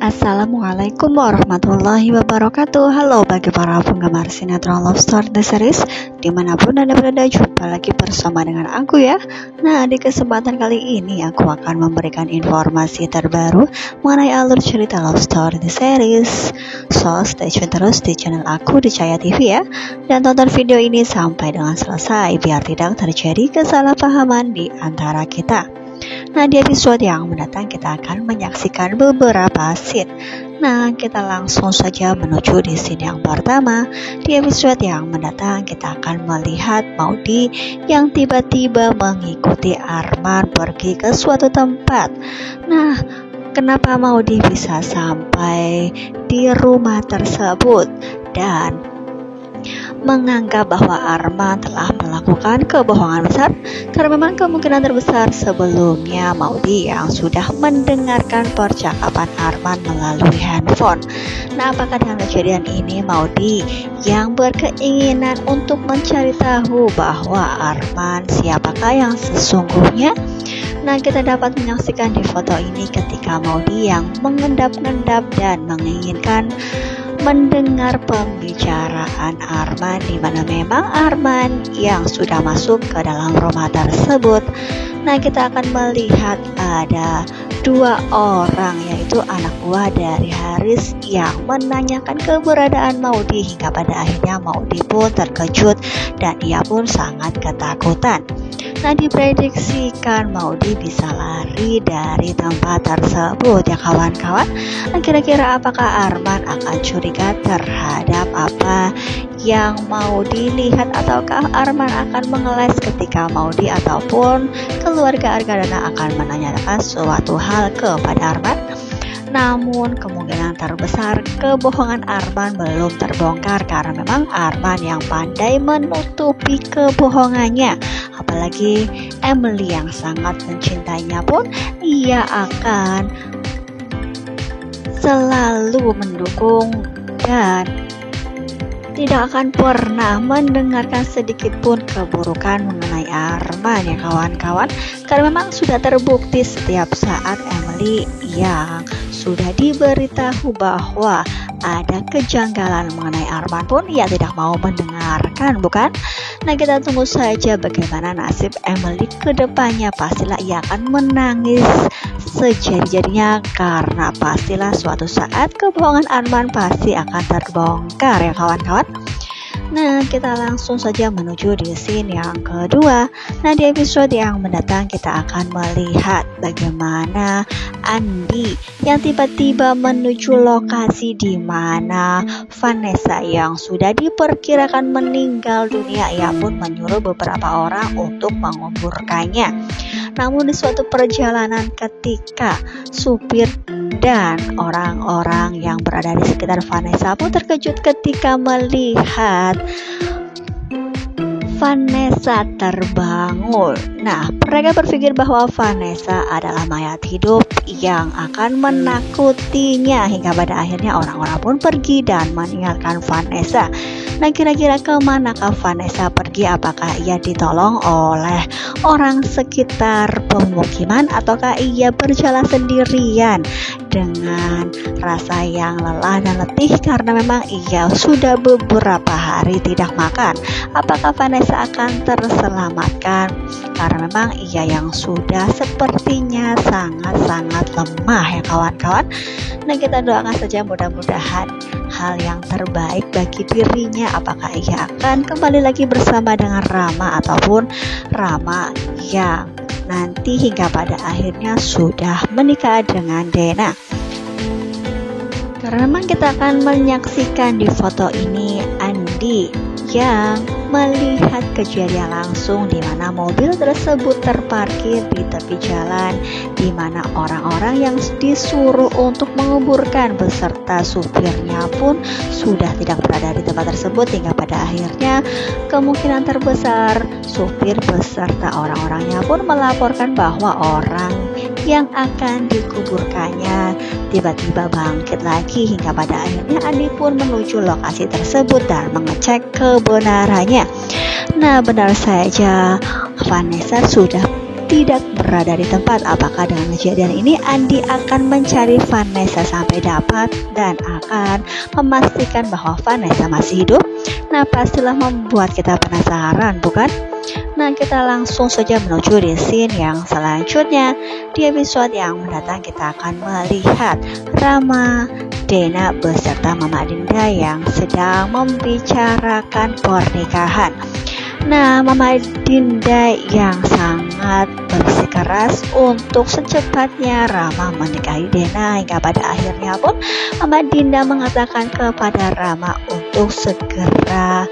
Assalamualaikum warahmatullahi wabarakatuh. Halo bagi para penggemar sinetron Love Story The Series, dimanapun Anda berada, jumpa lagi bersama dengan aku ya. Nah, di kesempatan kali ini aku akan memberikan informasi terbaru mengenai alur cerita Love Story The Series. So, stay tune terus di channel aku di Cahaya TV ya. Dan tonton video ini sampai dengan selesai biar tidak terjadi kesalahpahaman di antara kita. Nah, di episode yang mendatang kita akan menyaksikan beberapa scene. Nah, kita langsung saja menuju di scene yang pertama. Di episode yang mendatang kita akan melihat Maudy yang tiba-tiba mengikuti Arman pergi ke suatu tempat. Nah, kenapa Maudy bisa sampai di rumah tersebut dan menganggap bahwa Arman telah melakukan kebohongan besar? Karena memang kemungkinan terbesar sebelumnya Maudy yang sudah mendengarkan percakapan Arman melalui handphone. Nah, apakah dengan kejadian ini Maudy yang berkeinginan untuk mencari tahu bahwa Arman siapakah yang sesungguhnya? Nah, kita dapat menyaksikan di foto ini ketika Maudy yang mengendap-endap dan menginginkan mendengar pembicaraan Arman, di mana memang Arman yang sudah masuk ke dalam rumah tersebut. Nah, kita akan melihat ada dua orang, yaitu anak buah dari Haris yang menanyakan keberadaan Maudy, hingga pada akhirnya Maudy pun terkejut dan ia pun sangat ketakutan. Nah, diprediksikan Maudy bisa lari dari tempat tersebut ya kawan-kawan. Nah, kira-kira apakah Arman akan curiga terhadap apa yang Maudy lihat, ataukah Arman akan mengeles ketika Maudy ataupun keluarga Argadana akan menanyakan suatu hal kepada Arman? Namun kemungkinan terbesar kebohongan Arman belum terbongkar, karena memang Arman yang pandai menutupi kebohongannya. Apalagi Emily yang sangat mencintainya pun ia akan selalu mendukung dan tidak akan pernah mendengarkan sedikit pun keburukan mengenai Arman ya kawan-kawan. Karena memang sudah terbukti setiap saat Emily yang sudah diberitahu bahwa ada kejanggalan mengenai Arman pun ia tidak mau mendengarkan, bukan? Nah, kita tunggu saja bagaimana nasib Emily ke depannya. Pastilah ia akan menangis sejadi-jadinya, karena pastilah suatu saat kebohongan Arman pasti akan terbongkar ya kawan-kawan. Nah, kita langsung saja menuju di scene yang kedua. Nah, di episode yang mendatang kita akan melihat bagaimana Andi yang tiba-tiba menuju lokasi di mana Vanessa yang sudah diperkirakan meninggal dunia. Ia pun menyuruh beberapa orang untuk menguburkannya. Namun di suatu perjalanan ketika supir dan orang-orang yang berada di sekitar Vanessa pun terkejut ketika melihat Vanessa terbangun. Nah, mereka berpikir bahwa Vanessa adalah mayat hidup yang akan menakutinya, hingga pada akhirnya orang-orang pun pergi dan meninggalkan Vanessa. Nah, kira-kira kemanakah Vanessa pergi? Apakah ia ditolong oleh orang sekitar pemukiman, ataukah ia berjalan sendirian dengan rasa yang lelah dan letih karena memang ia sudah beberapa hari tidak makan? Apakah Vanessa akan terselamatkan? Karena memang ia yang sudah sepertinya sangat-sangat lemah ya kawan-kawan. Nah, kita doakan saja mudah-mudahan hal yang terbaik bagi dirinya. Apakah ia akan kembali lagi bersama dengan Rama, ataupun Rama yang nanti hingga pada akhirnya sudah menikah dengan Dena? Karena memang kita akan menyaksikan di foto ini Andi yang melihat kejadian langsung di mana mobil tersebut terparkir di tepi jalan, di mana orang-orang yang disuruh untuk menguburkan beserta supirnya pun sudah tidak berada di tempat tersebut, hingga pada akhirnya kemungkinan terbesar supir beserta orang-orangnya pun melaporkan bahwa orang yang akan dikuburkannya tiba-tiba bangkit lagi, hingga pada akhirnya Andi pun menuju lokasi tersebut dan mengecek kebenarannya. Nah, benar saja Vanessa sudah tidak berada di tempat. Apakah dengan kejadian ini Andi akan mencari Vanessa sampai dapat dan akan memastikan bahwa Vanessa masih hidup? Nah, pastilah membuat kita penasaran, bukan? Nah, kita langsung saja menuju di scene yang selanjutnya. Di episode yang mendatang kita akan melihat Rama, Dena beserta Mama Dinda yang sedang membicarakan pernikahan. Nah, Mama Dinda yang sangat bersikeras untuk secepatnya Rama menikahi Dena, hingga pada akhirnya pun Mama Dinda mengatakan kepada Rama untuk segera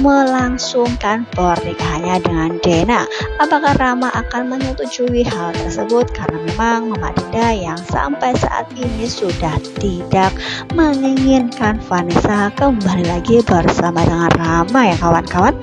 melangsungkan pernikahannya dengan Dena. Apakah Rama akan menyetujui hal tersebut? Karena memang Mama Dinda yang sampai saat ini sudah tidak menginginkan Vanessa kembali lagi bersama dengan Rama ya kawan-kawan.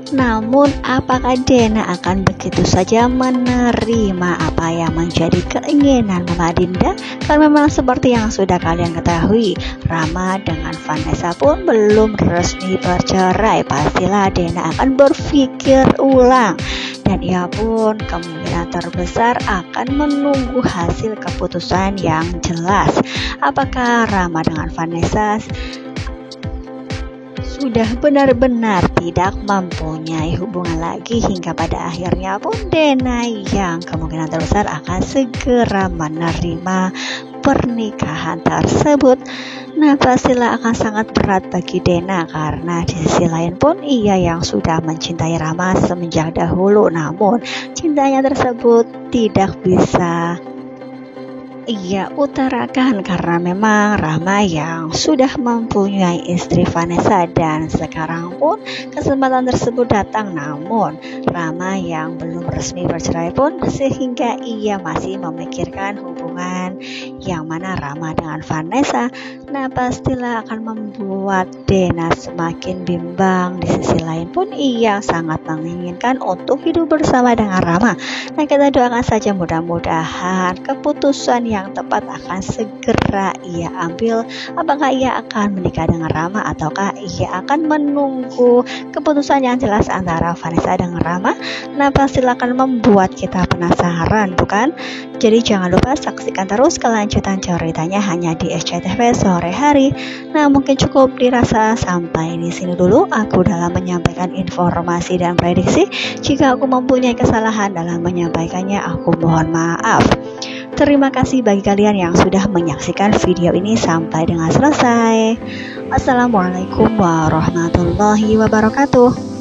Namun apakah Dena akan begitu saja menerima apa yang menjadi keinginan Mama Dinda? Karena memang seperti yang sudah kalian ketahui, Rama dengan Vanessa pun belum resmi bercerai. Pastilah Dena akan berpikir ulang, dan ia pun kemungkinan terbesar akan menunggu hasil keputusan yang jelas. Apakah Rama dengan Vanessa sudah benar-benar tidak mempunyai hubungan lagi, hingga pada akhirnya pun Dena yang kemungkinan terbesar akan segera menerima pernikahan tersebut? Nah, pastilah akan sangat berat bagi Dena, karena di sisi lain pun ia yang sudah mencintai Rama semenjak dahulu, namun cintanya tersebut tidak bisa ia utarakan karena memang Rama yang sudah mempunyai istri Vanessa, dan sekarang pun kesempatan tersebut datang, namun Rama yang belum resmi bercerai pun, sehingga ia masih memikirkan hubungan yang mana Rama dengan Vanessa. Nah, pastilah akan membuat Dena semakin bimbang. Di sisi lain pun ia sangat menginginkan untuk hidup bersama dengan Rama. Nah, kita doakan saja mudah-mudahan keputusan yang tepat akan segera ia ambil. Apakah ia akan menikah dengan Rama ataukah ia akan menunggu keputusan yang jelas antara Vanessa dengan Rama? Nah, pastilah akan membuat kita penasaran, bukan? Jadi jangan lupa saksikan terus kelanjutan ceritanya hanya di SCTV sore hari. Nah, mungkin cukup dirasa sampai di sini dulu aku dalam menyampaikan informasi dan prediksi. Jika aku mempunyai kesalahan dalam menyampaikannya, aku mohon maaf. Terima kasih bagi kalian yang sudah menyaksikan video ini sampai dengan selesai. Wassalamualaikum warahmatullahi wabarakatuh.